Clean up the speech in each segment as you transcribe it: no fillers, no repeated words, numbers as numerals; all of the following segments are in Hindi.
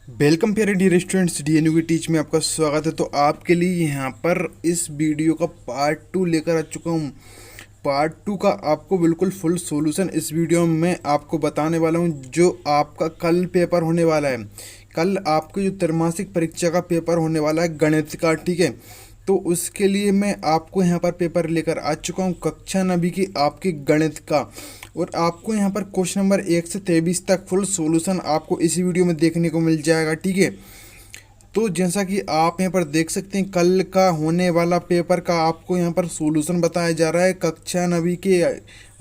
वेलकम प्यारे डियर स्टूडेंट्स, डीएनयू की टीच में आपका स्वागत है। तो आपके लिए यहाँ पर इस वीडियो का पार्ट 2 लेकर आ चुका हूँ। पार्ट 2 का आपको बिल्कुल फुल सॉल्यूशन इस वीडियो में मैं आपको बताने वाला हूँ, जो आपका कल पेपर होने वाला है। कल आपके जो त्रैमासिक परीक्षा का पेपर होने वाला है गणित का, ठीक है। तो उसके लिए मैं आपको यहाँ पर पेपर लेकर आ चुका हूँ कक्षा 9वीं की आपके गणित का। और आपको यहाँ पर क्वेश्चन नंबर 1 से 23 तक फुल सॉल्यूशन आपको इसी वीडियो में देखने को मिल जाएगा, ठीक है। तो जैसा कि आप यहाँ पर देख सकते हैं, कल का होने वाला पेपर का आपको यहाँ पर सॉल्यूशन बताया जा रहा है कक्षा 9वीं के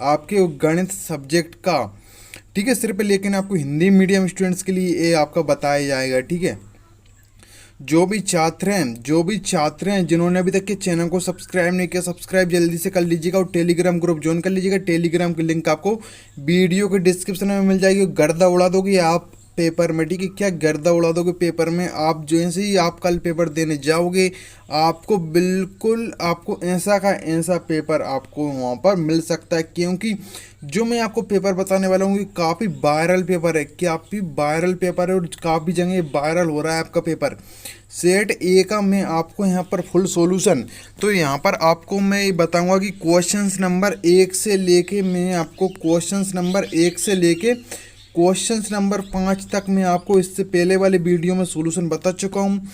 आपके गणित सब्जेक्ट का, ठीक है। सिर्फ लेकिन आपको हिंदी मीडियम स्टूडेंट्स के लिए ये आपका बताया जाएगा, ठीक है। जो भी छात्र हैं जिन्होंने अभी तक के चैनल को सब्सक्राइब नहीं किया, सब्सक्राइब जल्दी से कर लीजिएगा और टेलीग्राम ग्रुप ज्वाइन कर लीजिएगा। टेलीग्राम की लिंक आपको वीडियो के डिस्क्रिप्शन में मिल जाएगी। गर्दा उड़ा दोगे आप पेपर में, ठीक है। क्या गर्दा उड़ा दोगे पेपर में आप। जैसे ही आप कल पेपर देने जाओगे, आपको बिल्कुल आपको ऐसा का ऐसा पेपर आपको वहाँ पर मिल सकता है, क्योंकि जो मैं आपको पेपर बताने वाला हूँ ये काफ़ी वायरल पेपर है, काफ़ी वायरल पेपर है और काफ़ी जगह वायरल हो रहा है आपका पेपर। सेट ए का मैं आपको यहाँ पर फुल सॉल्यूशन, तो यहाँ पर आपको मैं ये बताऊँगा कि क्वेश्चंस नंबर 1 से लेके मैं आपको क्वेश्चंस नंबर 1 से लेके क्वेश्चंस नंबर 5 तक मैं आपको इससे पहले वाले वीडियो में सॉल्यूशन बता चुका हूँ।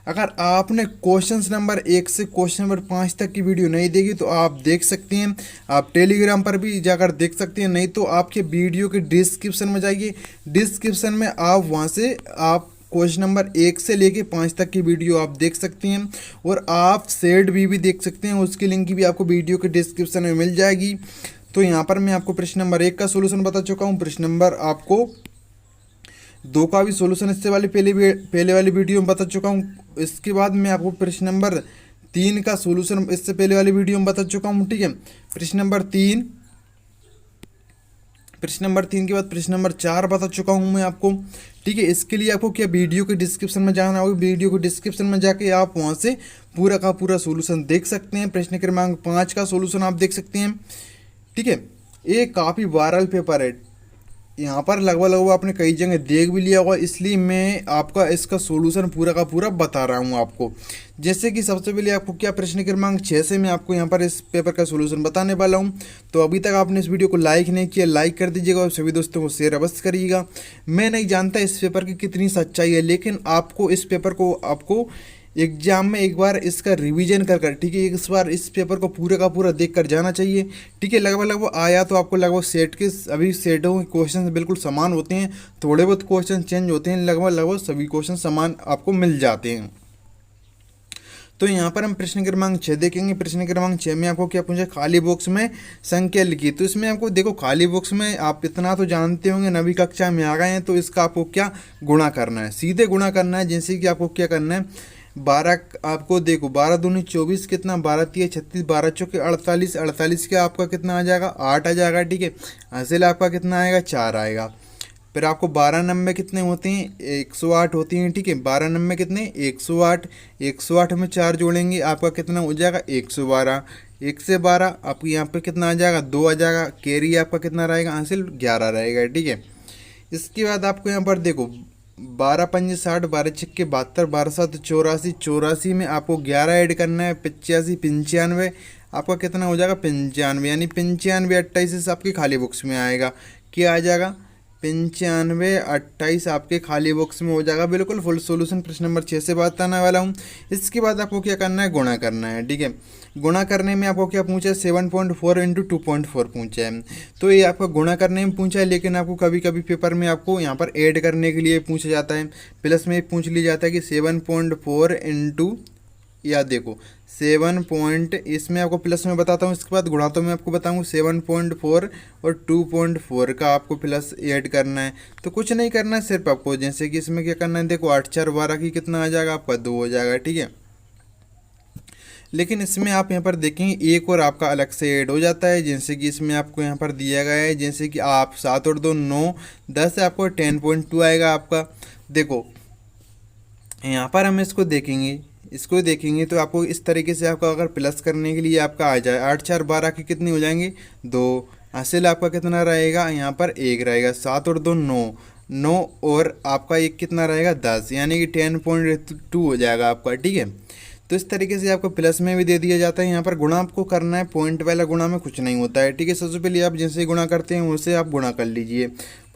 अगर आपने क्वेश्चंस नंबर 1 से क्वेश्चन नंबर 5 तक की वीडियो नहीं देखी तो आप देख सकते हैं, आप टेलीग्राम पर भी जाकर देख सकते हैं। नहीं तो आपके वीडियो के डिस्क्रिप्शन में जाइए, डिस्क्रिप्शन में आप वहां से आप क्वेश्चन नंबर 1 से लेके 5 तक की वीडियो आप देख सकते हैं। और आप सेट भी देख सकते हैं, उसकी लिंक भी आपको वीडियो के डिस्क्रिप्शन में मिल जाएगी। तो यहाँ पर मैं आपको प्रश्न नंबर 1 का सोल्यूशन बता चुका हूँ। प्रश्न नंबर आपको 2 का भी सोल्यूशन इससे वाली पहले वाली वीडियो में बता चुका हूँ। इसके बाद मैं आपको प्रश्न नंबर 3 का सोल्यूशन इससे पहले वाली वीडियो में बता चुका हूँ, ठीक है। प्रश्न नंबर 3 के बाद प्रश्न नंबर 4 बता चुका हूँ मैं आपको, ठीक है। इसके लिए आपको क्या वीडियो के डिस्क्रिप्शन में जाना होगा। वीडियो के डिस्क्रिप्शन में जाके आप वहाँ से पूरा का पूरा सोल्यूशन देख सकते हैं। प्रश्न क्रमांक 5 का सोल्यूशन आप देख सकते हैं, ठीक है। ये काफ़ी वायरल पेपर है, यहाँ पर लगभग आपने कई जगह देख भी लिया होगा, इसलिए मैं आपका इसका सॉल्यूशन पूरा का पूरा बता रहा हूँ आपको। जैसे कि सबसे पहले आपको क्या प्रश्न क्रमांक 6 से मैं आपको यहाँ पर इस पेपर का सॉल्यूशन बताने वाला हूँ। तो अभी तक आपने इस वीडियो को लाइक नहीं किया, लाइक कर दीजिएगा और सभी दोस्तों को शेयर अवश्य करिएगा। मैं नहीं जानता इस पेपर की कितनी सच्चाई है, लेकिन आपको इस पेपर को आपको एग्जाम में एक बार इसका रिवीजन कर, ठीक है, इस बार इस पेपर को पूरे का पूरा देख कर जाना चाहिए, ठीक है। लगभग आया तो आपको लगभग सेट के अभी सेटों के क्वेश्चन बिल्कुल समान होते हैं, थोड़े बहुत क्वेश्चन चेंज होते हैं, लगभग सभी क्वेश्चन समान आपको मिल जाते हैं। तो यहाँ पर हम प्रश्न क्रमांक 6 देखेंगे। प्रश्न क्रमांक 6 में आपको क्या पूछा, खाली बॉक्स में संख्या लिखी। तो इसमें आपको देखो, खाली बॉक्स में आप इतना तो जानते होंगे, 9वीं कक्षा में आ गए हैं, तो इसका आपको क्या गुणा करना है, सीधे गुणा करना है। जैसे कि आपको क्या करना है, 12 आपको देखो, 12 दूनी 24 कितना, 12 तिया 36, 12 चौके 48, 48 का आपका कितना आ जाएगा, 8 आ जाएगा, ठीक है। हासिल आपका कितना आएगा, 4 आएगा। फिर आपको 12 नंबे कितने होते हैं, 108 होती हैं, ठीक है। 12 नंबे कितने, 108, 108 में 4 जोड़ेंगे आपका कितना हो जाएगा, 112। 1 से 12 आपको यहाँ पे कितना आ जाएगा, 2 आ जाएगा। कैरी आपका कितना रहेगा, हासिल 11 रहेगा, ठीक है। इसके बाद आपको यहाँ पर देखो, 12 पंजे 60, 12 छक्के 72, 12 सात 84, 84 में आपको 11 ऐड करना है, 85, 95 आपका कितना हो जाएगा, 95, यानी 95 28 आपके खाली बॉक्स में आएगा। क्या आ जाएगा, 95 28 आपके खाली बॉक्स में हो जाएगा। बिल्कुल फुल सॉल्यूशन प्रश्न नंबर 6 से बताने वाला हूँ। इसके बाद आपको क्या करना है, गुणा करना है, ठीक है। गुणा करने में आपको क्या पूछा है, 7.4 इंटू 2.4 पूछा है। तो ये आपका गुणा करने में पूछा है, लेकिन आपको कभी कभी पेपर में आपको यहाँ पर ऐड करने के लिए पूछा जाता है, प्लस में पूछ लिया जाता है कि 7.4 इंटू, या देखो 7 पॉइंट, इसमें आपको प्लस में बताता हूँ, इसके बाद गुणा तो मैं आपको बताऊँ 7.4 और 2.4 का आपको प्लस ऐड करना है। तो कुछ नहीं करना है, सिर्फ आपको जैसे कि इसमें क्या करना है, देखो 8 4 12 की कितना आ जाएगा, आपका 2 हो जाएगा, ठीक है। लेकिन इसमें आप यहाँ पर देखेंगे एक और आपका अलग से ऐड हो जाता है, जैसे कि इसमें आपको यहाँ पर दिया गया है, जैसे कि आप 7 और 2 9, 10 आपको 10.2 आएगा आपका। देखो यहाँ पर हम इसको देखेंगे तो आपको इस तरीके से आपका अगर प्लस करने के लिए आपका आ जाए, 8 4 12 की कितनी हो जाएंगे, 2। हासिल आपका कितना रहेगा, यहाँ पर 1 रहेगा। 7 और 2 9, 9 और आपका एक कितना रहेगा 10, यानी कि 10.2 हो जाएगा आपका, ठीक है। तो इस तरीके से आपको प्लस में भी दे दिया जाता है। यहाँ पर गुणा आपको करना है, पॉइंट वाला गुणा में कुछ नहीं होता है, ठीक है। सबसे पहले आप जैसे गुणा करते हैं उसे आप गुणा कर लीजिए।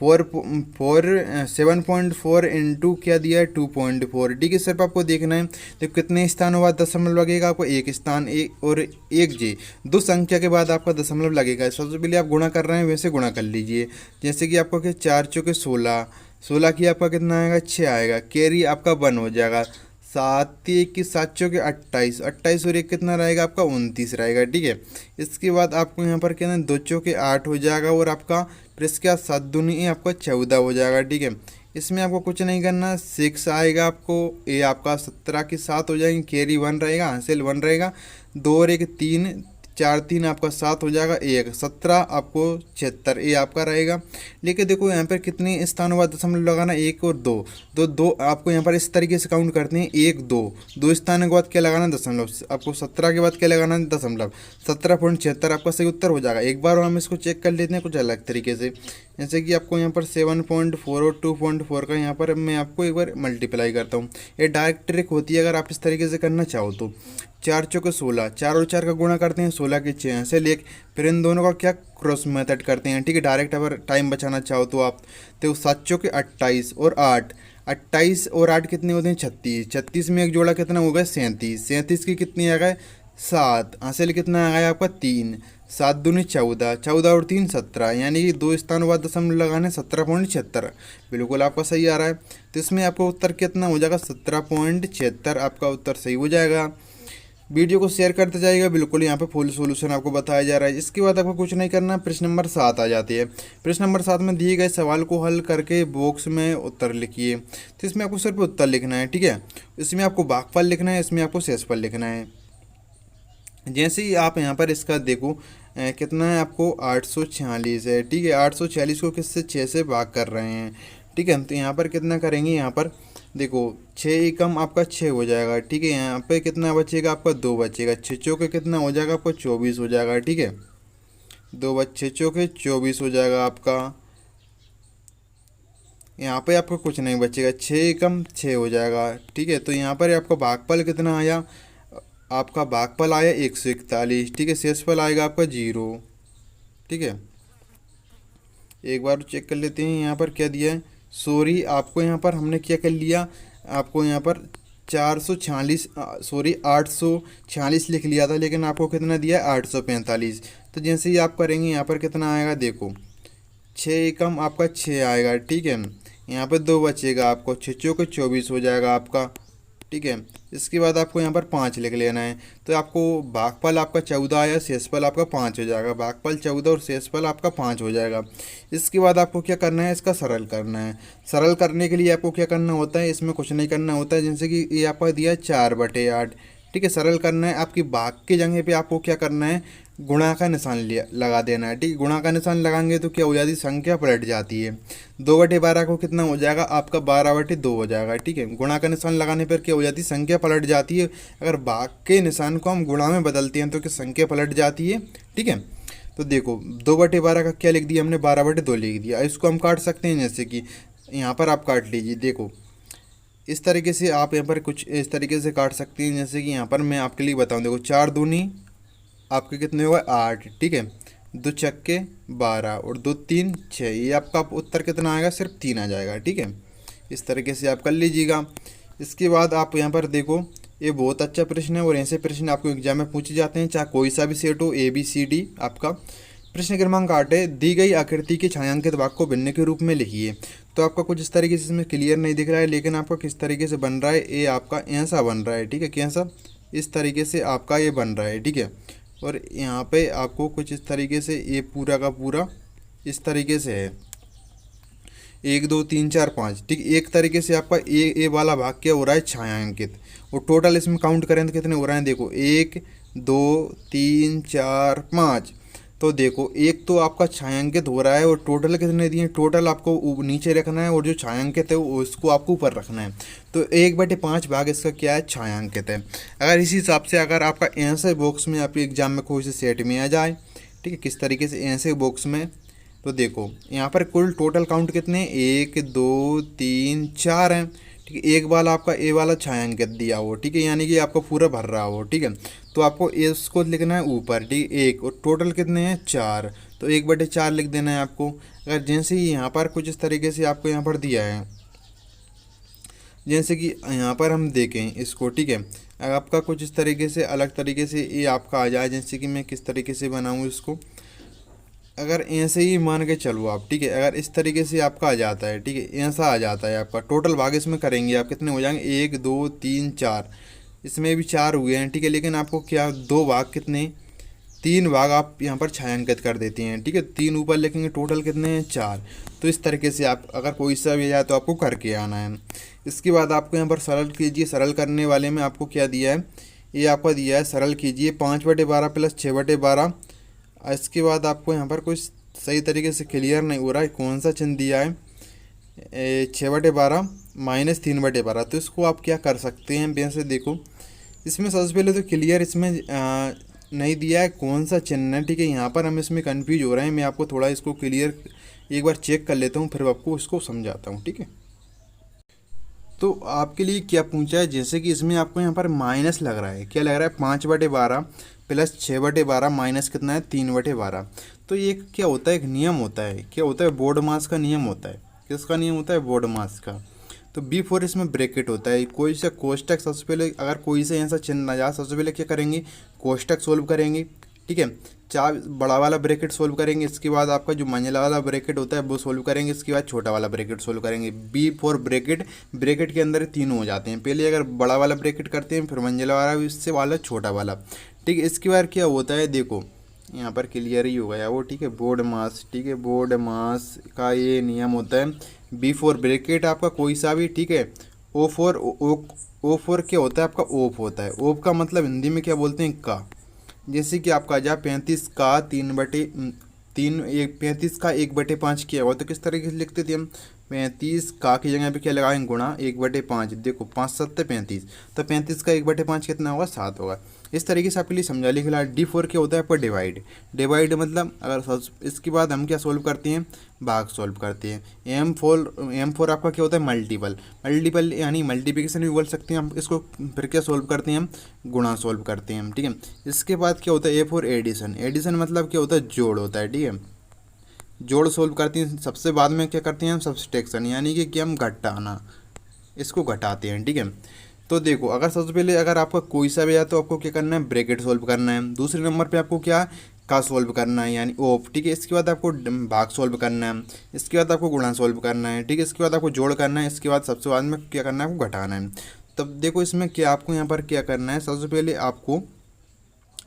7.4 इंटू क्या दिया है 2.4, ठीक है। सिर्फ आपको देखना है तो कितने स्थानों बाद दशमलव लगेगा आपको, एक स्थान एक और एक जे, दो संख्या के बाद आपका दशमलव लगेगा। सबसे पहले आप गुणा कर रहे हैं वैसे गुणा कर लीजिए। जैसे कि आपको कि 4 चौके 16, 16 की आपका कितना आएगा 6 आएगा, कैरी आपका 1 हो जाएगा। 7 एक की 7 चौके 28, 28 और एक कितना रहेगा आपका 29 रहेगा, ठीक है। इसके बाद आपको यहाँ पर क्या 2 चौके 8 हो जाएगा और आपका फिर इसके बाद 7 दूनी आपका 14 हो जाएगा, ठीक है। इसमें आपको कुछ नहीं करना, 6 आएगा आपको, ये आपका 17 की 7 हो जाएंगे, कैरी 1 रहेगा, हासिल 1 रहेगा, 2 और एक 3, 4 3 आपका 7 हो जाएगा, 1 17 आपको 76 ये आपका रहेगा। लेकिन देखो यहाँ पर कितने स्थानों बाद दशमलव लगाना, 1 और 2, दो आपको यहाँ पर इस तरीके से काउंट करते हैं, 1 2, 2 स्थानों के बाद क्या लगाना दशमलव, आपको 17 के बाद क्या लगाना है दशमलव, 17.76 आपका सही उत्तर हो जाएगा। एक बार हम इसको चेक कर लेते हैं कुछ अलग तरीके से। जैसे कि आपको यहाँ पर 7.4 और 2.4 का यहाँ पर मैं आपको एक बार मल्टीप्लाई करता हूँ। ये डायरेक्ट ट्रिक होती है अगर आप इस तरीके से करना चाहो तो। 4 चौके 16, 4 और 4 का गुणा करते हैं 16 के 6 ऐसे लेके फिर इन दोनों का क्या क्रॉस मेथड करते हैं, ठीक है। डायरेक्ट अगर टाइम बचाना चाहो तो आप तो 7 चौके 28 और 8, 28 और 8 कितने होते हैं 36, 36 में एक जोड़ा कितना होगा 37, 37 की कितनी आ गए 7, हासिल कितना आ गया आपका 3, 7 दूनी 14, 14 और 3 17, यानी कि 2 स्थानों बाद दशमलव लगाने 17.76, बिल्कुल आपका सही आ रहा है। तो इसमें आपका उत्तर कितना हो जाएगा 17.76 आपका उत्तर सही हो जाएगा। वीडियो को शेयर करते जाइएगा, बिल्कुल यहाँ पे फुल सॉल्यूशन आपको बताया जा रहा है। इसके बाद आपको कुछ नहीं करना, प्रश्न नंबर 7 आ जाती है। प्रश्न नंबर 7 में दिए गए सवाल को हल करके बॉक्स में उत्तर लिखिए। तो इसमें आपको सिर्फ उत्तर लिखना है, ठीक है। इसमें आपको भागफल लिखना है, इसमें आपको शेषफल लिखना है। जैसे ही आप यहाँ पर इसका देखो कितना है आपको 846 है, ठीक है। 846 को किससे 6 से भाग कर रहे हैं, ठीक है। तो यहाँ पर कितना करेंगे, यहाँ पर देखो 6 एकम आपका 6 हो जाएगा, ठीक है। यहाँ पे कितना बचेगा आपका 2 बचेगा, 6 चौके कितना हो जाएगा आपको 24 हो जाएगा, ठीक है। 2 6 चौके 24 हो जाएगा आपका। यहाँ पे आपको कुछ नहीं बचेगा, 6 एकम 6 हो जाएगा, ठीक है। तो यहाँ पर आपका भागफल कितना आया, आपका भागफल आया 141, ठीक है। शेषफल आएगा आपका 0, ठीक है। एक बार चेक कर लेते हैं यहाँ पर क्या दिया है। सॉरी आपको यहाँ पर हमने क्या कर लिया, आपको यहाँ पर 846 लिख लिया था, लेकिन आपको कितना दिया है 845। तो जैसे ही आप करेंगे यहाँ पर कितना आएगा देखो, 6 एकम आपका 6 आएगा, ठीक है। यहाँ पर 2 बचेगा आपको, 6 चौके 24 हो जाएगा आपका, ठीक है। इसके बाद आपको यहाँ पर 5 लिख लेना है। तो आपको भागफल आपका 14 आया, शेषफल आपका 5 हो जाएगा, भागफल 14 और शेषफल आपका 5 हो जाएगा। इसके बाद आपको क्या करना है, इसका सरल करना है। सरल करने के लिए आपको क्या करना होता है, इसमें कुछ नहीं करना होता है। जैसे कि ये आपका दिया है 4/8, ठीक है। सरल करना है, आपकी भाग की जगह पे आपको क्या करना है, गुणा का निशान लिया लगा देना है, ठीक है। गुणा का निशान लगाएंगे तो क्या हो जाती है, संख्या पलट जाती है। 2/12 को कितना हो जाएगा आपका 12/2 हो जाएगा, ठीक है। गुणा का निशान लगाने पर क्या हो जाती है, संख्या पलट जाती है। अगर भाग के निशान को हम गुणा में बदलते हैं तो क्या संख्या पलट जाती है, ठीक है। तो देखो 2/12 का क्या लिख दिया हमने, 12/2 लिख दिया। इसको हम काट सकते हैं, जैसे कि यहाँ पर आप काट लीजिए। देखो इस तरीके से आप यहाँ पर कुछ इस तरीके से काट सकते हैं। जैसे कि यहाँ पर मैं आपके लिए बताऊँ, देखो 4 दूनी आपके कितने होगा 8, ठीक है। 2 छक्के 12 और 2 3 6, ये आपका उत्तर कितना आएगा, सिर्फ 3 आ जाएगा, ठीक है। इस तरीके से आप कर लीजिएगा। इसके बाद आप यहाँ पर देखो, ये बहुत अच्छा प्रश्न है और ऐसे प्रश्न आपको एग्जाम में पूछे जाते हैं, चाहे कोई सा भी सेट हो, ABCD आपका। प्रश्न क्रमांक 8 है, दी गई आकृति के छायांकित भाग को भिन्न के रूप में लिखिए। तो आपका कुछ इस तरीके से इसमें क्लियर नहीं दिख रहा है, लेकिन आपका किस तरीके से बन रहा है, ये आपका ऐसा बन रहा है, ठीक है। कैसा, इस तरीके से आपका ये बन रहा है, ठीक है। और यहाँ पे आपको कुछ इस तरीके से ये पूरा का पूरा इस तरीके से है, 1 2 3 4 5, ठीक। एक तरीके से आपका ए वाला भाग क्या हो रहा है, छायांकित। और टोटल इसमें काउंट करें तो कितने हो रहे हैं, देखो 1 2 3 4 5। तो देखो एक तो आपका छायांकित हो रहा है और टोटल कितने दिए, टोटल आपको नीचे रखना है और जो छायांकित है उसको आपको ऊपर रखना है। तो 1/5 भाग इसका क्या है, छायांकित है। अगर इसी हिसाब से अगर आपका ऐसे बॉक्स में आपके एग्जाम में कोई से सेट में आ जाए, ठीक है, किस तरीके से ऐसे बॉक्स में तो देखो यहाँ पर कुल टोटल काउंट कितने, 1 2 3 4 हैं। ठीक है, एक बार आपका ए वाला छायांकित दिया हो, ठीक है, यानी कि आपको पूरा भर रहा हो। ठीक है, तो आपको इसको लिखना है ऊपर, ठीक है, एक, और टोटल कितने हैं 4, तो 1/4 लिख देना है आपको। अगर जैसे ही यहाँ पर कुछ इस तरीके से आपको यहाँ पर दिया है, जैसे कि यहाँ पर हम देखें इसको, ठीक है, अगर आपका कुछ इस तरीके से अलग तरीके से ये आपका आ जाए, जैसे कि मैं किस तरीके से बनाऊँ इसको, अगर ऐसे ही मान के चलो आप, ठीक है, अगर इस तरीके से आपका आ जाता है, ठीक है, ऐसा आ जाता है आपका, टोटल भाग इसमें करेंगे आप कितने हो जाएंगे, 1 2 3 4, इसमें भी 4 हुए हैं। ठीक है, लेकिन आपको क्या 2 भाग कितने, 3 भाग आप यहाँ पर छायांकित कर देते हैं। ठीक है, 3 ऊपर लिखेंगे, टोटल कितने हैं 4। तो इस तरीके से आप अगर कोई सा भी जाए तो आपको करके आना है। इसके बाद आपको यहाँ पर सरल कीजिए, सरल करने वाले में आपको क्या दिया है, ये आपका दिया है सरल कीजिए 5/12 प्लस 6/12। इसके बाद आपको यहाँ पर कुछ सही तरीके से क्लियर नहीं हो रहा है, कौन सा चिन्ह दिया है, 6/12 माइनस 3/12। तो इसको आप क्या कर सकते हैं, वैसे देखो इसमें सबसे पहले तो क्लियर इसमें नहीं दिया है कौन सा चिन्ह है। ठीक है, यहाँ पर हम इसमें कंफ्यूज हो रहे हैं, मैं आपको थोड़ा इसको क्लियर एक बार चेक कर लेता हूँ, फिर आपको इसको समझाता हूँ। ठीक है, तो आपके लिए क्या पूछा है, जैसे कि इसमें आपको यहाँ पर माइनस लग रहा है, क्या लग रहा है, 5/12 प्लस 6/12 माइनस कितना है, 3/12। तो ये क्या होता है, एक नियम होता है, क्या होता है, बोर्ड मास का नियम होता है। किसका नियम होता है, बोर्ड मास का। तो B4 इसमें ब्रैकेट होता है, कोई सा कोष्टक, सबसे पहले अगर कोई से ऐसा चिन्ह ना जाए, सबसे पहले क्या करेंगे, कोष्टक सोल्व करेंगे। ठीक है, चार बड़ा वाला ब्रैकेट सोल्व करेंगे, इसके बाद आपका जो मंझला वाला ब्रैकेट होता है वो सोल्व करेंगे, इसके बाद छोटा वाला ब्रैकेट सोल्व करेंगे। B4 ब्रैकेट, ब्रैकेट के अंदर तीनों हो जाते हैं, पहले अगर बड़ा वाला ब्रैकेट करते हैं, फिर मंझला वाला, इससे वाला छोटा वाला। ठीक है, इसके बाद क्या होता है, देखो यहाँ पर क्लियर ही हो गया वो। ठीक है, बोर्ड मास, ठीक है, बोर्ड मास का ये नियम होता है, B4 ब्रैकेट आपका कोई सा भी, ठीक है, O4 क्या होता है आपका, ओफ होता है। ओफ का मतलब हिंदी में क्या बोलते हैं, का। जैसे कि आपका जा 35 का 35 का 1/5 किया हुआ, तो किस तरीके से लिखते थे हम, 35 का की जगह पे क्या लगाएंगे, गुणा 1/5। देखो 5 7 35, तो 35 का 1/5 कितना होगा, 7 होगा। इस तरीके से आपके लिए समझा लिखा। D4 क्या होता है आपका, डिवाइड। डिवाइड मतलब अगर इसके बाद हम क्या सोल्व करते हैं, भाग सोल्व करते हैं। M4 आपका क्या होता है, मल्टीपल। मल्टीपल यानी मल्टीप्लिकेशन भी बोल सकते हैं हम इसको। फिर क्या सोल्व करते हैं हम, गुणा सोल्व करते हैं हम। ठीक है, इसके बाद क्या होता है, A4 एडिशन। एडिशन मतलब क्या होता है, जोड़ होता है। ठीक है, जोड़ सोल्व करते हैं। सबसे बाद में क्या करते हैं हम, सब्सट्रैक्शन, यानी कि हम घटाना, इसको घटाते हैं। ठीक है, तो देखो अगर सबसे पहले अगर आपका कोई सा भी है तो आपको क्या करना है, ब्रैकेट सोल्व करना है। दूसरे नंबर पे आपको क्या का सोल्व करना है, यानी ओफ। ठीक है, इसके बाद आपको भाग सोल्व करना है, इसके बाद आपको गुणा सोल्व करना है। ठीक है, इसके बाद आपको जोड़ करना है, इसके बाद सबसे बाद में क्या करना है, आपको घटाना है। तब देखो इसमें क्या आपको यहाँ पर क्या करना है, सबसे पहले आपको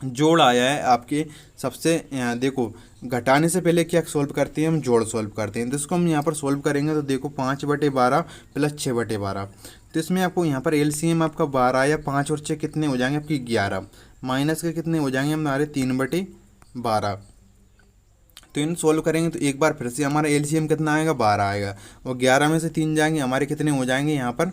जोड़ आया है आपके, सबसे देखो घटाने से पहले क्या सोल्व करते हैं हम, जोड़ सोल्व करते हैं। तो इसको हम यहाँ पर सोल्व करेंगे, तो देखो 5/12 प्लस 6/12। तो इसमें आपको यहाँ पर LCM आपका 12 आया, 5 और 6 कितने हो जाएंगे आपकी 11, माइनस के कितने हो जाएंगे हमारे 3/12। तो इन सोल्व करेंगे तो एक बार फिर से हमारा LCM कितना आएगा, 12 आएगा, और 11 में से 3 जाएंगे, हमारे कितने हो जाएंगे यहाँ पर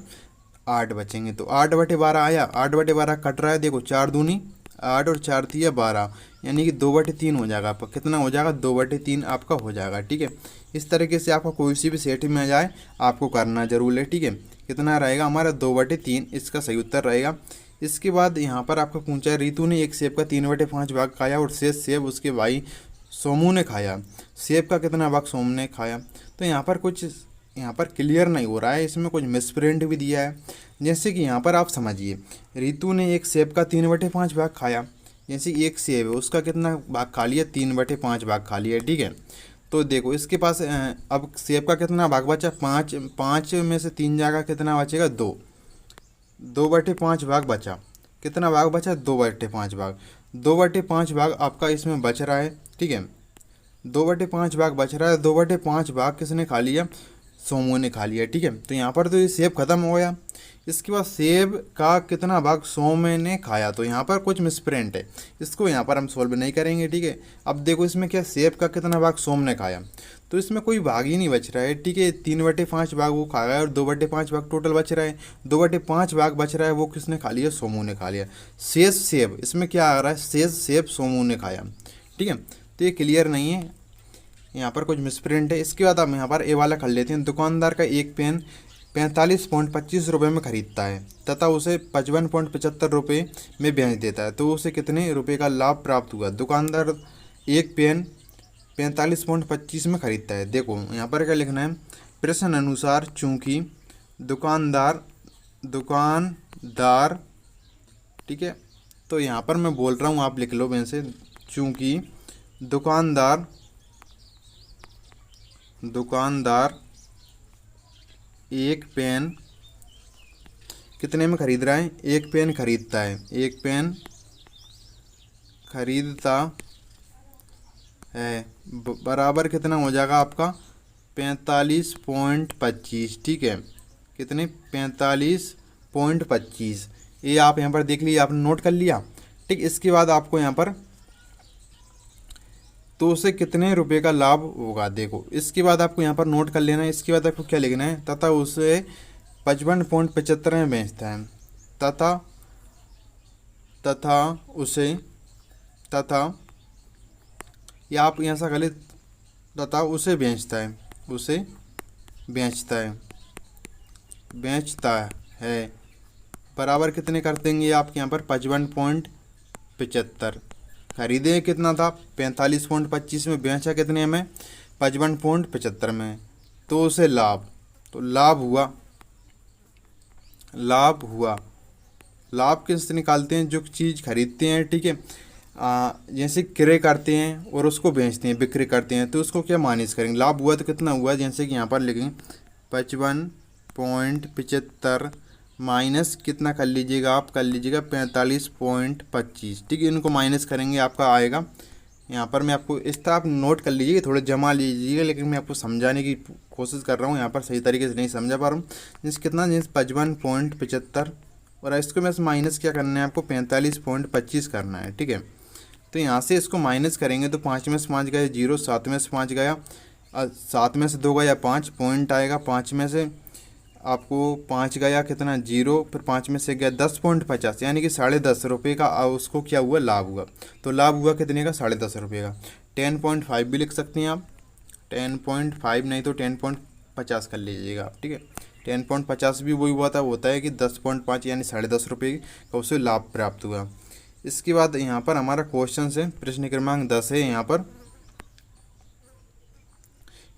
8 बचेंगे। तो 8/12 आया, 8/12 कट रहा है, देखो 4 दूनी 8 और 4 दिया 12, यानी कि 2/3 हो जाएगा आपका। कितना हो जाएगा, 2/3 आपका हो जाएगा। ठीक है, इस तरीके से आपका कोई सी भी सेट में आ जाए आपको करना जरूर है। ठीक है, कितना रहेगा हमारा 2/3, इसका सही उत्तर रहेगा। इसके बाद यहाँ पर आपको पूछा है, रितु ने एक सेब का 3/5 भाग खाया और शेष सेब उसके भाई सोमू ने खाया। सेब का कितना भाग सोमू ने खाया। तो यहाँ पर क्लियर नहीं हो रहा है, इसमें कुछ मिसप्रिंट भी दिया है। जैसे कि यहाँ पर आप समझिए, रितु ने एक सेब का 3/5 भाग खाया, जैसे एक सेब है उसका कितना भाग खा लिया, 3/5 भाग खा लिया। ठीक है, तो देखो इसके पास अब सेब का कितना भाग बचा, 5, 5 में से 3 जाएगा, कितना बचेगा 2, 2/5 भाग बचा। कितना भाग बचा, 2/5 भाग। 2/5 भाग आपका इसमें बच रहा है। ठीक है, 2/5 भाग बच रहा है, 2/5 भाग किसने खा लिया, सोमू ने खा लिया। ठीक है, तो यहाँ पर तो ये सेब खत्म हो गया। इसके बाद सेब का कितना भाग सोमू ने खाया, तो यहाँ पर कुछ मिसप्रिंट है, इसको यहाँ पर हम सोल्व नहीं करेंगे। ठीक है, अब देखो इसमें क्या, सेब का कितना भाग सोमू ने खाया, तो इसमें कोई भाग ही नहीं बच रहा है। ठीक है, 3/5 भाग वो खा गया और 2/5 भाग टोटल बच रहा है। 2/5 भाग बच रहा है, वो किसने खा लिया, सोमू ने खा लिया। शेष सेब, इसमें क्या आ रहा है, शेष सेब सोमू ने खाया। ठीक है, तो ये क्लियर नहीं है। यहाँ पर कुछ मिसप्रिंट है। इसके बाद हम यहाँ पर ए वाला कर लेते हैं। दुकानदार का एक पेन 45.25 रुपये में खरीदता है तथा उसे 55.75 रुपये में बेच देता है, तो उसे कितने रुपये का लाभ प्राप्त हुआ। दुकानदार एक पेन 45.25 में खरीदता है। देखो यहाँ पर क्या लिखना है, प्रश्न अनुसार चूंकि दुकानदार ठीक है, तो यहाँ पर मैं बोल रहा हूँ, आप लिख लो वैसे, चूंकि दुकानदार एक पेन कितने में खरीद रहा है, एक पेन खरीदता है, एक पेन खरीदता है बराबर कितना हो जाएगा आपका 45.25, ठीक है, कितने 45.25। ये आप यहाँ पर देख लीजिए, आपने नोट कर लिया, ठीक। इसके बाद आपको यहाँ पर तो उसे कितने रुपए का लाभ होगा, देखो इसके बाद आपको यहाँ पर नोट कर लेना है। इसके बाद आपको क्या लिखना है, तथा उसे 55.75 में बेचता है, तथा या आप यहाँ से गलत, तथा उसे बेचता है बराबर कितने कर देंगे आप यहाँ पर 55.75। खरीदे कितना था 45.25 में, बेचा कितने में 55.75 में, तो उसे लाभ, तो लाभ किससे निकालते हैं, जो चीज़ खरीदते हैं, ठीक है, जैसे क्रय करते हैं और उसको बेचते हैं, बिक्री करते हैं, तो उसको क्या माइनस करेंगे, लाभ हुआ तो कितना हुआ, जैसे कि यहाँ पर लिखेंगे 55.75 माइनस कितना कर लीजिएगा, आप कर लीजिएगा 45.25, ठीक है, इनको माइनस करेंगे आपका आएगा। यहाँ पर मैं आपको इस तरह आप नोट कर लीजिए, थोड़े जमा लीजिएगा, लेकिन मैं आपको समझाने की कोशिश कर रहा हूँ, यहाँ पर सही तरीके से नहीं समझा पा रहा हूँ। जिस कितना, जिस 55.75 और इसको मैं माइनस क्या करना है आपको 45.25 करना है, ठीक है। तो यहाँ से इसको माइनस करेंगे तो 5 में से 5 गया 0, 7 में से 5 गया 7 में से 2 गया 5 पॉइंट आएगा, 5 में से आपको 5 गया कितना 0, फिर 5 में से गया 10.50, यानी कि 10.5 रुपये का उसको क्या हुआ, लाभ हुआ। तो लाभ हुआ कितने का, 10.5 रुपये का। 10.5 भी लिख सकते हैं आप, 10.5 नहीं तो 10.50 कर लीजिएगा आप, ठीक है। 10.50 भी वही होता है कि 10.5 यानी 10.5 रुपये का उसे लाभ प्राप्त हुआ। इसके बाद यहाँ पर हमारा क्वेश्चन है, प्रश्न क्रमांक 10 है। यहाँ पर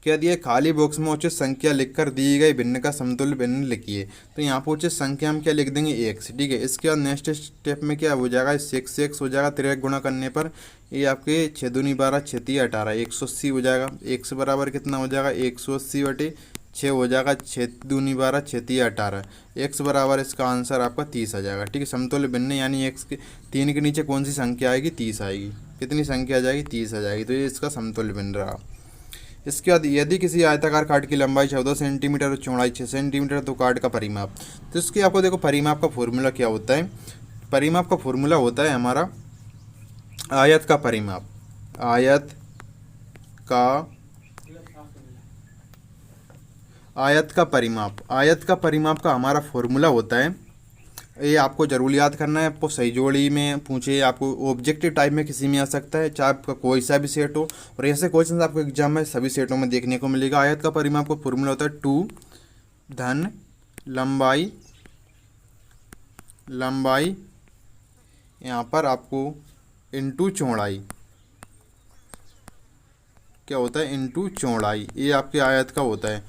क्या दिया, खाली बॉक्स में उचित संख्या लिखकर दी गई भिन्न का समतुल्य भिन्न लिखिए। तो यहाँ पर उचित संख्या हम क्या लिख देंगे, x, ठीक है। इसके बाद नेक्स्ट स्टेप में क्या हो जाएगा, 6x हो जाएगा, 3 गुणा करने पर ये आपके 6 दूनी 12 6 3 18 180 हो जाएगा। x बराबर कितना हो जाएगा, 180/6 हो जाएगा, 6 दूनी 12 6 3 18, x बराबर इसका आंसर आपका 30 आ जाएगा, ठीक है। समतुल्य भिन्न यानी x के 3 के नीचे कौन सी संख्या आएगी, 30 आएगी। कितनी संख्या आ जाएगी, 30 आ जाएगी, तो ये इसका समतुल्य भिन्न रहा। इसके बाद यदि किसी आयताकार कार्ड की लंबाई 14 सेंटीमीटर और चौड़ाई 6 सेंटीमीटर तो कार्ड का परिमाप, तो इसके आपको देखो परिमाप का फॉर्मूला क्या होता है। परिमाप का फॉर्मूला होता है हमारा आयत का परिमाप, आयत का परिमाप का हमारा फॉर्मूला होता है, ये आपको जरूर याद करना है। आपको सही जोड़ी में पूछे, आपको ऑब्जेक्टिव टाइप में किसी में आ सकता है, चाहे आपका कोई सा भी सेट हो, और ऐसे क्वेश्चन आपको एग्जाम में सभी सेटों में देखने को मिलेगा। आयत का परिमाप का फॉर्मूला होता है 2 धन लंबाई यहाँ पर आपको इंटू चौड़ाई, क्या होता है, इंटू चौड़ाई, ये आपके आयत का होता है।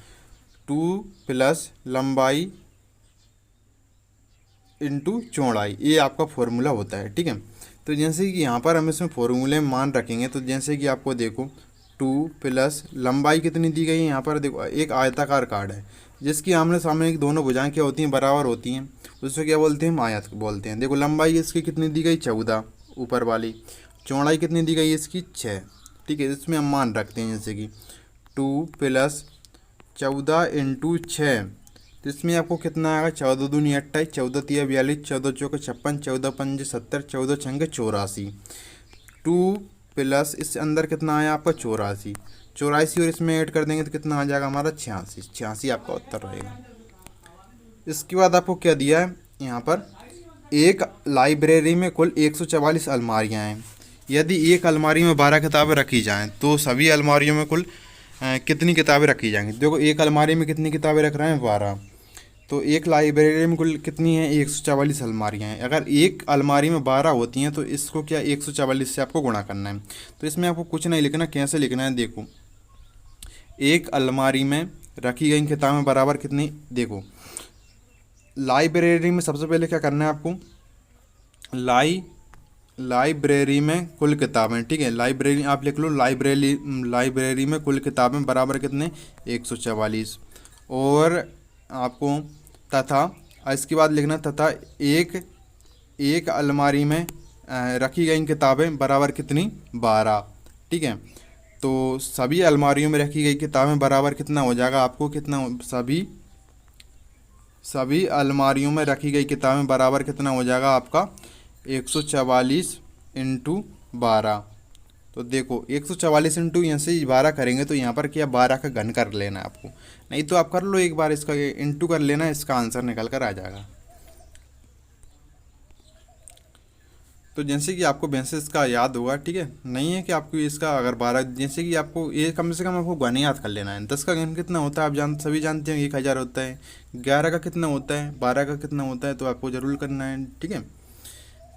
2 प्लस लंबाई इंटू चौड़ाई, ये आपका फॉर्मूला होता है, ठीक है। तो जैसे कि यहाँ पर हम इसमें फॉर्मूले मान रखेंगे, तो जैसे कि आपको देखो 2 प्लस लंबाई कितनी दी गई है, यहाँ पर देखो एक आयताकार कार्ड है जिसकी आमने सामने की दोनों भुजाएं क्या होती हैं, बराबर होती हैं, उससे क्या बोलते हैं, हम आयत बोलते हैं। देखो लंबाई इसकी कितनी दी गई 14 ऊपर वाली, चौड़ाई कितनी दी गई इसकी 6, ठीक है। इसमें हम मान रखते हैं जैसे कि 2 प्लस 14 इंटू 6, तो इसमें आपको कितना आएगा, 14 दूनी 28, 14 तिया 42, 14 चौके 56, 14 पंजे 70, 14 छंगे 84। 2 प्लस इस अंदर कितना आया आपका 84, और इसमें ऐड कर देंगे तो कितना आ जाएगा हमारा 86 आपका उत्तर रहेगा। इसके बाद आपको क्या दिया है, यहाँ पर एक लाइब्रेरी में कुल 144 अलमारियाँ हैं। यदि एक अलमारी में 12 किताबें रखी जाएँ तो सभी अलमारियों में कुल कितनी किताबें रखी जाएंगी। देखो एक अलमारी में कितनी किताबें रख रहे हैं, 12। तो एक लाइब्रेरी में कुल कितनी है, 144 अलमारियाँ हैं। अगर एक अलमारी में 12 होती हैं तो इसको क्या 144 से आपको गुणा करना है। तो इसमें आपको कुछ नहीं लिखना, कैसे लिखना है देखो, एक अलमारी में रखी गई किताबें बराबर कितनी, देखो लाइब्रेरी में सबसे पहले क्या करना है आपको, लाइब्रेरी में कुल किताबें, ठीक है, लाइब्रेरी आप लिख लो, लाइब्रेरी में कुल किताबें बराबर कितने, 144। और आपको तथा, इसके बाद लिखना तथा एक एक अलमारी में रखी गई किताबें बराबर कितनी, 12, ठीक है। तो सभी अलमारियों में रखी गई किताबें बराबर कितना हो जाएगा आपको, कितना, सभी अलमारियों में रखी गई किताबें बराबर कितना हो जाएगा आपका, 144 इंटू 12। तो देखो 144 इंटू यहाँ से 12 करेंगे तो यहाँ पर क्या 12 का घन कर लेना है आपको, नहीं तो आप कर लो एक बार, इसका इंटू कर लेना, इसका आंसर निकल कर आ जाएगा। तो जैसे कि आपको वैसे इसका याद होगा, ठीक है, नहीं है कि आपको इसका अगर 12, जैसे कि आपको ये कम से कम आपको घन याद कर लेना है। 10 का घन कितना होता है आप सभी जानते हैं, 1000 होता है। 11 का कितना होता है, 12 का कितना होता है, तो आपको ज़रूर करना है, ठीक है।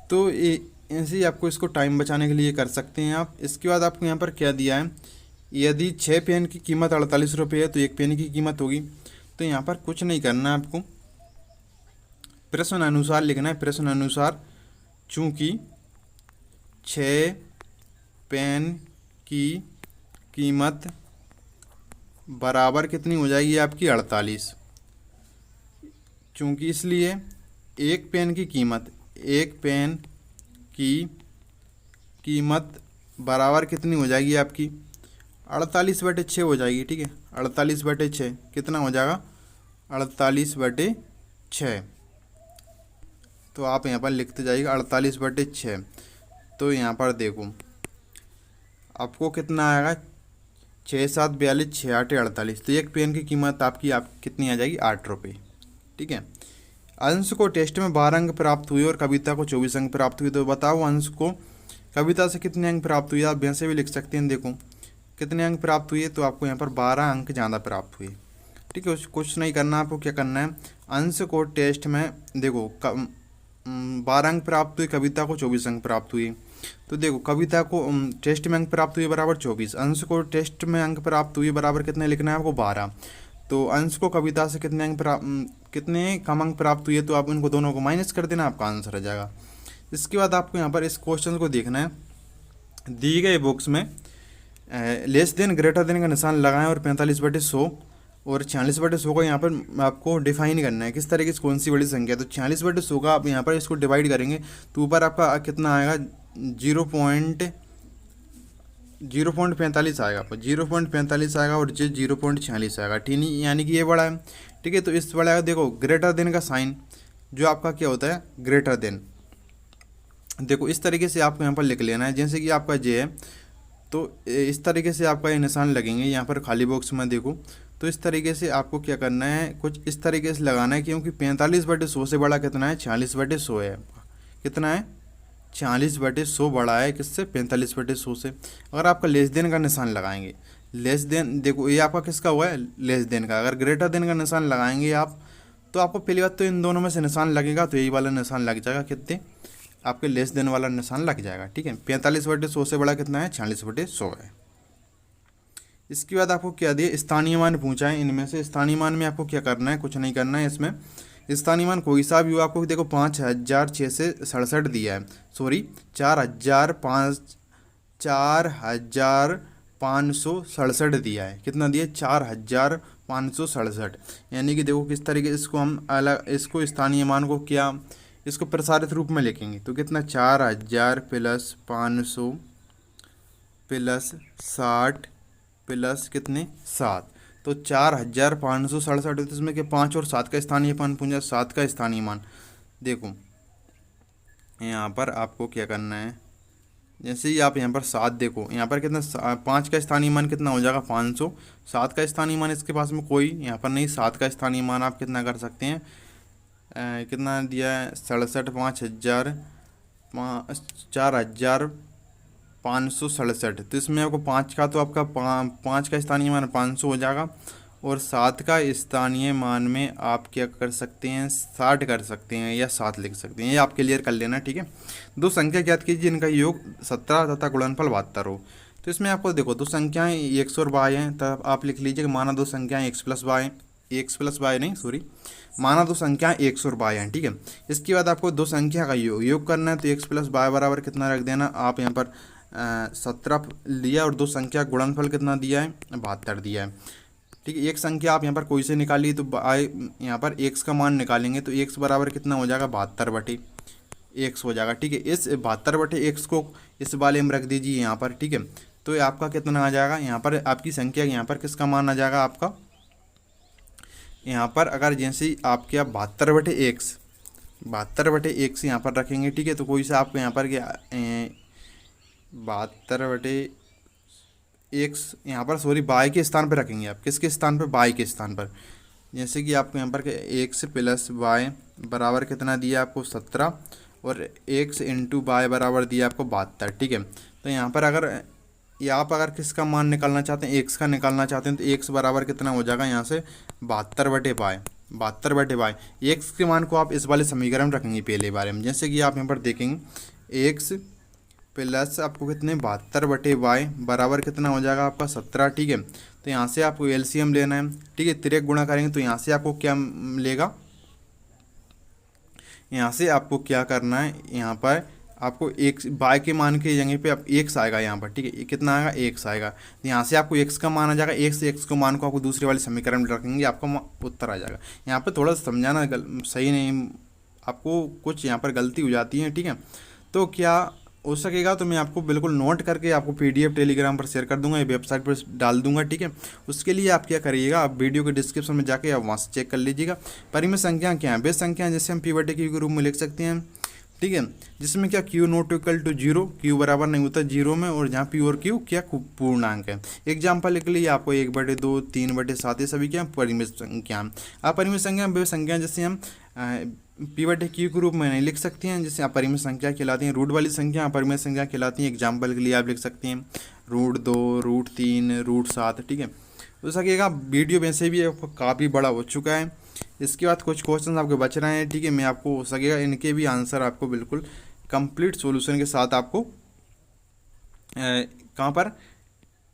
तो ये ऐसे ही आपको इसको टाइम बचाने के लिए कर सकते हैं आप। इसके बाद आपको यहाँ पर क्या दिया है, यदि 6 पेन की कीमत 48 रुपये है तो 1 पेन की कीमत होगी। तो यहाँ पर कुछ नहीं करना है आपको, प्रश्न अनुसार लिखना है, प्रश्न अनुसार, चूँकि 6 पेन की कीमत बराबर कितनी हो जाएगी आपकी, 48। चूँकि इसलिए एक पेन की कीमत बराबर कितनी हो जाएगी आपकी, 48/6 हो जाएगी, ठीक है। 48/6 कितना हो जाएगा, 48/6। तो आप यहाँ पर लिखते जाइएगा 48/6। तो यहाँ पर देखो आपको कितना आएगा, 6 7 42, 6 8 48। तो एक पेन की कीमत आपकी कितनी आ जाएगी, 8 रुपये, ठीक है। अंश को टेस्ट में 12 अंक प्राप्त हुए और कविता को 24 अंक प्राप्त हुए। तो बताओ अंश को कविता से कितने अंक प्राप्त हुए, आप वैसे भी लिख सकते हैं। देखो कितने अंक प्राप्त हुए, तो आपको यहाँ पर 12 अंक ज़्यादा प्राप्त हुए, ठीक है। कुछ नहीं करना, आपको क्या करना है, अंश को टेस्ट में देखो 12 अंक प्राप्त हुए, कविता को 24 अंक प्राप्त हुए। तो देखो कविता को टेस्ट में अंक प्राप्त हुए बराबर 24, अंश को टेस्ट में अंक प्राप्त हुए बराबर कितने लिखना है आपको, 12। तो अंश को कविता से कितने अंक कितने कम अंक प्राप्त हुए, तो आप इनको दोनों को माइनस कर देना, आपका आंसर आ जाएगा। इसके बाद आपको यहाँ पर इस क्वेश्चन को देखना है, दी गए बॉक्स में लेस देन ग्रेटर देन का निशान लगाएं और 45/100 और 46/100 का यहाँ पर आपको डिफाइन करना है, किस तरीके से कौन सी बड़ी संख्या है। तो 46/100 का आप यहाँ पर इसको डिवाइड करेंगे तो ऊपर आपका कितना आएगा, 0.45 आएगा, आपको 0.45 आएगा और ये 0.46 आएगा, ठीक है, यानी कि ये बड़ा है, ठीक है। तो इस बड़ा है, देखो ग्रेटर देन का साइन जो आपका क्या होता है, ग्रेटर देन, देखो इस तरीके से आपको यहाँ पर लिख लेना है। जैसे कि आपका जे है तो इस तरीके से आपका ये निशान लगेंगे यहाँ पर खाली बॉक्स में, देखो तो इस तरीके से आपको क्या करना है, कुछ इस तरीके से लगाना है, क्योंकि 45/100 से बड़ा कितना है, 46/100 है। कितना है, 46/100 बड़ा है किससे, 45/100 से। अगर आपका लेस देन का निशान लगाएंगे, लेस देन, देखो ये आपका किसका हुआ है, लेस देन का। अगर ग्रेटर देन का निशान लगाएंगे आप, तो आपको पहली बात तो इन दोनों में से निशान लगेगा, तो यही वाला निशान लग जाएगा, कितने आपके लेस देन वाला निशान लग जाएगा, ठीक है। 45/100 से बड़ा कितना है, 46/100 है। इसके बाद आपको क्या दिए, स्थानीय मान पूछा है, इनमें से स्थानीय मान में आपको क्या करना है, कुछ नहीं करना है। इसमें स्थानीय मान कोई सा भी हो, आपको देखो 5667 दिया है, सॉरी 4567 दिया है, कितना दिया, 4567। यानी कि देखो किस तरीके इसको हम अलग, इसको स्थानीय मान को क्या, इसको प्रसारित रूप में लिखेंगे तो कितना, 4000 + 500 + 60 प्लस कितने, 7। तो 4567, तो इसमें क्या 5 और 7 का स्थानीय मान पूछा, 7 का स्थानीय मान। देखो यहाँ पर आपको क्या करना है, जैसे ही आप यहाँ पर 7 देखो, यहाँ पर कितना, 5 का स्थानीय मान कितना हो जाएगा, 500। 7 का स्थानीय मान इसके पास में कोई यहाँ पर नहीं, 7 का स्थानीय मान आप कितना कर सकते हैं, कितना दिया है, 67, 5000, 4500 567। तो इसमें आपको 5 का तो आपका 5 का स्थानीय मान 500 हो जाएगा, और 7 का स्थानीय मान में आप क्या कर सकते हैं, 60 कर सकते हैं या 7 लिख सकते हैं। ये आप क्लियर कर लेना, ठीक है। दो संख्या ज्ञात कीजिए जिनका योग 17 तथा गुणनफल 72 हो। तो इसमें आपको देखो दो संख्याएं x और y हैं, तब आप लिख लीजिए माना दो संख्याएं x प्लस वाई नहीं सॉरी, माना दो संख्याएं x और y हैं, ठीक है। इसके बाद आपको दो संख्या का योग करना है, तो x प्लस वाई बराबर कितना रख देना आप यहाँ पर 17 लिया, और दो संख्या गुणनफल कितना दिया है 72 दिया है, ठीक है। एक संख्या आप यहाँ पर कोई से निकालिए तो यहाँ पर x का मान निकालेंगे तो x बराबर कितना हो जाएगा 72/x हो जाएगा, ठीक है। इस 72/x को इस वाले में रख दीजिए यहाँ पर, ठीक है। तो ये आपका कितना आ जाएगा, यहाँ पर आपकी संख्या यहाँ पर किसका मान आ जाएगा आपका, यहाँ पर अगर जैसे आपके 72/x यहाँ पर रखेंगे, ठीक है। तो कोई सा आपको यहाँ पर क्या 72/x यहाँ पर सॉरी y के स्थान पर रखेंगे, आप किसके स्थान पर, y के स्थान पर। जैसे कि आपको यहाँ पर x प्लस वाई बराबर कितना दिया आपको 17, और x इंटू वाई बराबर दिया आपको 72, ठीक है। तो यहाँ पर अगर ये आप अगर किसका मान निकालना चाहते हैं, x का निकालना चाहते हैं, तो x बराबर कितना हो जाएगा यहाँ से 72/y। x के मान को आप इस वाले समीकरण में रखेंगे पहले बारे में। जैसे कि आप यहाँ पर देखेंगे x प्लस आपको कितने 72/y बराबर कितना हो जाएगा आपका 17, ठीक है। तो यहाँ से आपको एलसीएम लेना है, ठीक है। तिरक गुणा करेंगे तो यहाँ से आपको क्या लेगा, यहाँ से आपको क्या करना है, यहाँ पर आपको x y के मान के जगह पे आप x आएगा यहाँ पर, ठीक है। कितना आएगा x आएगा, यहाँ से आपको x का मान आ जाएगा, x को मान को आपको दूसरे वाले समीकरण में रखेंगे, आपका उत्तर आ जाएगा। यहाँ पर थोड़ा समझाना सही नहीं, आपको कुछ यहाँ पर गलती हो जाती है, ठीक है। तो क्या हो सकेगा तो मैं आपको बिल्कुल नोट करके आपको PDF टेलीग्राम पर शेयर कर दूंगा, ये वेबसाइट पर डाल दूंगा, ठीक है। उसके लिए आप क्या करिएगा, आप वीडियो के डिस्क्रिप्शन में जाके आप वहाँ से चेक कर लीजिएगा। परिमेय संख्या क्या है, बेस संख्या जैसे हम P/Q के रूप में लिख सकते हैं, ठीक है। जिसमें क्या Q not equal to 0, Q बराबर नहीं होता 0 में, और जहाँ P और Q क्या पूर्णांक है। एग्जाम्पल लिख लीजिए आपको 1/2, 3/7 ये सभी क्या परिमेय संख्या। आप परिमेय संख्या वे संख्या जैसे हम P/Q के रूप में नहीं लिख सकते हैं, जैसे आप परिमेय संख्या कहलाती हैं। रूट वाली संख्या परिमेय संख्या कहलाती हैं। एग्जाम्पल के लिए आप लिख सकते हैं √2, √3, √7, ठीक है। तो सकेगा वीडियो वैसे भी काफ़ी बड़ा हो चुका है। इसके बाद कुछ क्वेश्चन आपके बच रहे हैं, ठीक है। मैं आपको हो सकेगा इनके भी आंसर आपको बिल्कुल कंप्लीट सॉल्यूशन के साथ आपको कहाँ पर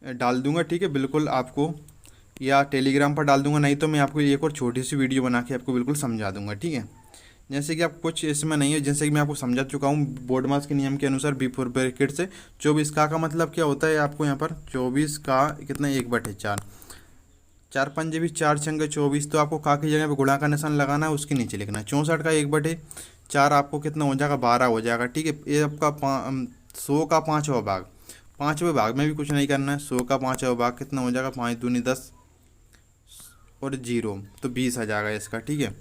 डाल दूंगा, ठीक है। बिल्कुल आपको या टेलीग्राम पर डाल दूंगा, नहीं तो मैं आपको एक और छोटी सी वीडियो बना के आपको बिल्कुल समझा दूंगा, ठीक है। जैसे कि आप कुछ इसमें नहीं है, जैसे कि मैं आपको समझा चुका हूँ बोर्ड मास के नियम के अनुसार बिफोर ब्रैकेट से 24 का मतलब क्या होता है आपको यहाँ पर 24 का कितना 1/4, 4 पंजे भी 4 छंगे 24, तो आपको का की जगह पे गुणा का निशान लगाना है, उसके नीचे लिखना है। 64 का 1/4 आपको कितना हो जाएगा 12 हो जाएगा, ठीक है। ये आपका 100 का 5वां भाग, 5वें भाग में भी कुछ नहीं करना है। 100 का 5वां भाग कितना हो जाएगा 5 दूनी 10 और 0, तो 20 आ जाएगा इसका, ठीक है।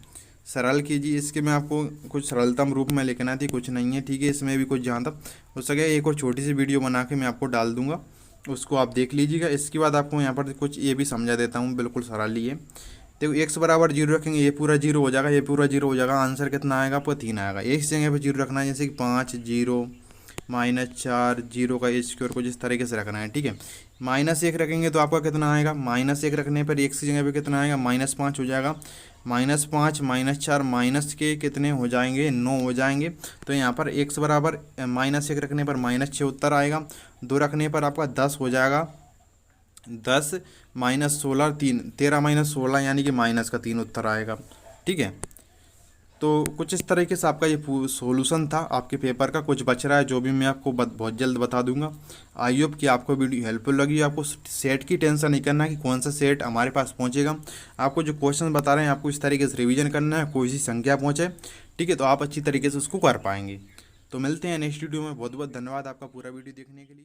सरल कीजिए, इसके में आपको कुछ सरलतम रूप में लिखना थी, कुछ नहीं है, ठीक है। इसमें भी कुछ जहाँ तक हो सके एक और छोटी सी वीडियो बना के मैं आपको डाल दूंगा, उसको आप देख लीजिएगा। इसके बाद आपको यहाँ पर कुछ ये भी समझा देता हूँ, बिल्कुल सरल ही है। देखो x बराबर 0 रखेंगे, ये पूरा 0 हो जाएगा, ये पूरा 0 हो जाएगा, आंसर कितना आएगा आपको 3 आएगा। एक जगह पे 0 रखना है, जैसे कि 5 0 -4 0 का स्क्वायर कुछ इस तरीके से रखना है, ठीक है। -1 रखेंगे तो आपका कितना आएगा, -1 रखने पर x की जगह पे कितना आएगा -5 हो जाएगा। -5 -4 माइनस के कितने हो जाएंगे 9 हो जाएंगे। तो यहाँ पर x बराबर -1 रखने पर -6 उत्तर आएगा। 2 रखने पर आपका 10 हो जाएगा, 10 -16 3 13 -16 यानी कि -3 उत्तर आएगा, ठीक है। तो कुछ इस तरीके से आपका ये सॉल्यूशन था आपके पेपर का। कुछ बच रहा है जो भी मैं आपको बहुत जल्द बता दूंगा। आई होप कि आपको वीडियो हेल्पफुल लगी। आपको सेट की टेंशन नहीं करना कि कौन सा सेट हमारे पास पहुंचेगा। आपको जो क्वेश्चन बता रहे हैं आपको इस तरीके से रिवीजन करना है, कोई सी संख्या पहुंचे, ठीक है, तो आप अच्छी तरीके से उसको कर पाएंगे। तो मिलते हैं नेक्स्ट वीडियो में। बहुत बहुत धन्यवाद आपका पूरा वीडियो देखने के लिए।